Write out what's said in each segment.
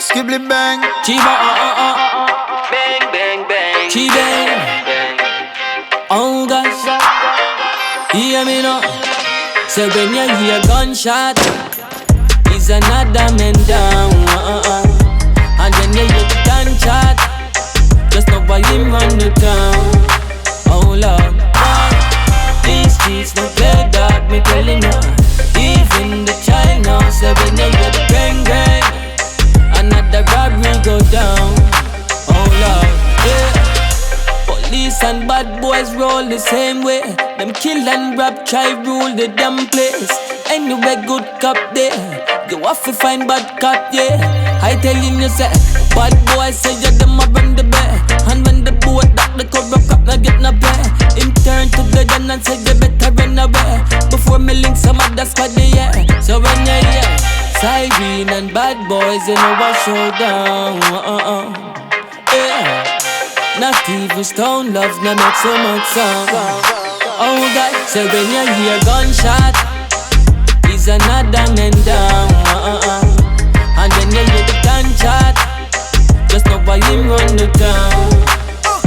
Skibly bang. Chiba, Bang, bang, bang. Chiba. Oh gosh, hear me now. So when you hear gunshot, is another man down. And when you hear the gunshot, just know why him run the town. Oh Lord, these streets don't play that, me telling you. Even the child now, so when you hear the bang bang, another robbery go down. Oh Lord, yeah. Police and bad boys roll the same way. Them kill and rob, try rule the damn place. Anyway, good cop there, you have to find bad cop, yeah. I telling you, say, bad boys say you them a run the bear. And when the boat that the corrupt cop not get no pay, him turn to the gun and say you better run away before me link some other squad yeah. So when you hear siren and bad boys, you know I showdown. Yeah. Not even stone love, no make so much sound. Oh God, so when you hear gunshot, is another man down. And when you hear the gunshot, just know why him run the town.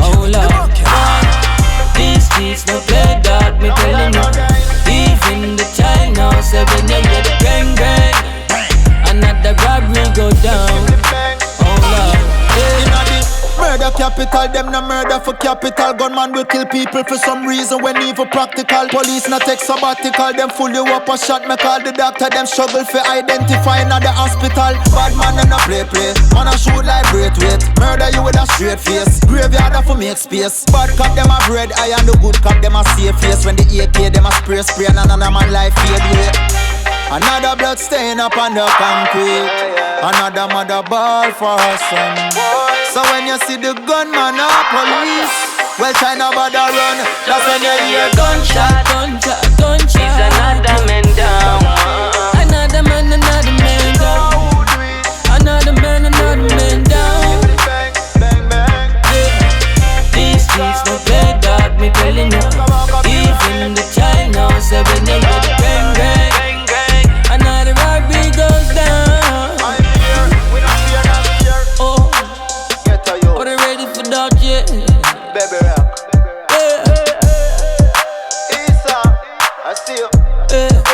Oh Lord, these streets no play that, me telling you. Even the child now, so when you hear the bang bang, another robbery go down. Oh Lord, Murder capital, them no murder for capital. Gunman will kill people for some reason when even practical. Police not take sabbatical, them full you up a shot. Me call the doctor, them struggle for identifying at the hospital. Bad man and a play. Man a shoot like weight. Murder you with a straight face. Graveyard for make space. Bad cop them a bread, I and the good cop them a safe face. When the AK them a spray and another man life fade away. Another blood stain up on the concrete. Another mother ball for her son. So when you see the gunman or police, well try not bother run. That's when you hear gunshot. Is another man down. Another man down. Another man down. Bang, bang. These streets no play that, me telling you. Even the child now, so when you hear the bang bang, another robbery goes down. I'm here, we don't fear, not fear. Oh, Get to you, are they ready for that yet? baby rock. Yeah, Isa, I see you. yeah.